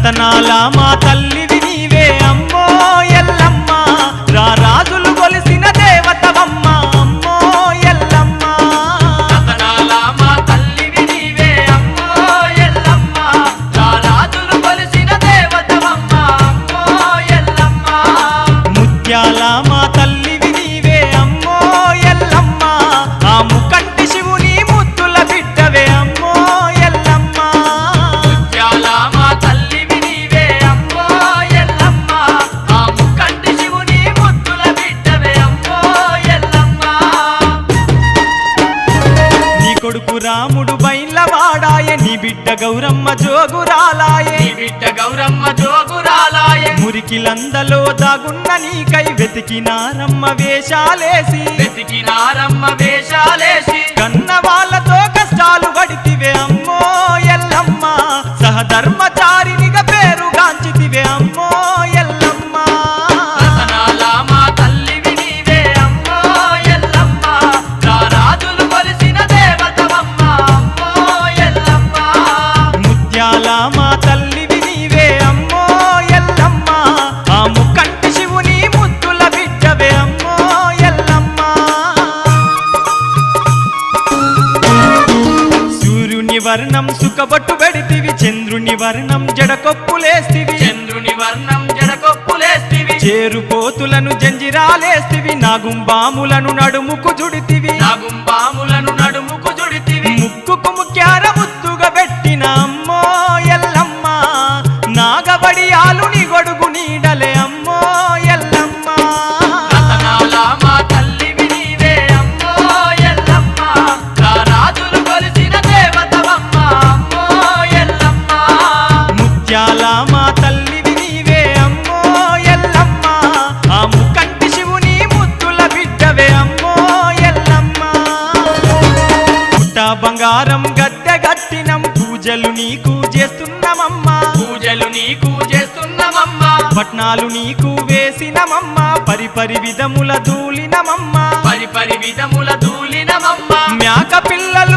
రతనాల మా తల్లివి నీవే అమ్మో ఎల్లమ్మ రారాజులు కొలిసిన దేవతవమ్మ అమ్మో ఎల్లమ్మ రతనాల మా తల్లివి నీవే అమ్మో ఎల్లమ్మ రారాజులు కొలిసిన దేవతవమ్మ అమ్మో ఎల్లమ్మ ముత్యాల మా తల్లివి నీవే అమ్మో ఎల్లమ్మ ఆ ముకంటి శివుని ముద్దుల బిడ్డవే అమ్మో ఎల్లమ్మ ముత్యాల మా తల్లివి నీవే అమ్మో ఎల్లమ్మ ఆ ముక్కంటి శివుని ముద్దుల బిడ్డవే అమ్మో ఎల్లమ్మ నీ కొడుకు రాముడు బైన్లవాడాయే నీ బిడ్డ గౌరమ్మ జోగురాలాయే నీ బిడ్డ గౌరమ్మ జోగురాలాయే మురికిలందలో దాగున్న నీకై వెతికినారమ్మ వేషాలేసి వెతికినారమ్మ వేషాలేసి కన్న వాళ్ళతో కష్టాలు పడితివే అమ్మో ఎల్లమ్మ సహధర్మచారినిగా పేరుగాంచితివే అమ్మో ఎల్లమ్మ రతనాల మా తల్లివి నీవే అమ్మో ఎల్లమ్మ రారాజులు కొలిసిన దేవతవమ్మ అమ్మో ఎల్లమ్మ ముత్యాల మా తల్లివి నీవే అమ్మో ఎల్లమ్మ ఆ ముక్కంటి శివుని ముద్దుల బిడ్డవే అమ్మో ఎల్లమ్మ సూర్యుని వర్ణం సుఖబొట్టు పెడితివి చంద్రుని వర్ణం జడకొప్పులేస్తివి చంద్రుని వర్ణం జడకొప్పులేస్తివి చేరుపోతులను జంజిరాలేస్తివి నాగుంబాములను నడుముకు జుడితివి నాగుంబాములను నడుముకు జుడితివి ముక్కుకు ముక్యార ముద్దుగా పెట్టిన అమ్మో ఎల్లమ్మ నాగబడియాలు నీ గొడుగు నీడలే అమ్మో ఎల్లమ్మ రతనాల మా తల్లివి నీవే అమ్మో ఎల్లమ్మ రారాజులు కొలిసిన దేవతవమ్మ అమ్మో ఎల్లమ్మ ముత్యాల మా తల్లివి నీవే అమ్మో ఎల్లమ్మ ఆ ముకంటి శివుని ముద్దుల బిడ్డవే అమ్మో ఎల్లమ్మ పుట్ట బంగారం గద్దె గట్టినం పూజలు నీకు చేస్తున్నామమ్మా పూజలు నీకు చేస్తున్నామమ్మ పట్నాలు నీకు వేసినమమ్మ పరిపరి విధముల దూలినమమ్మ పరిపరి విధముల దూలినమమ్మ మేక పిల్లల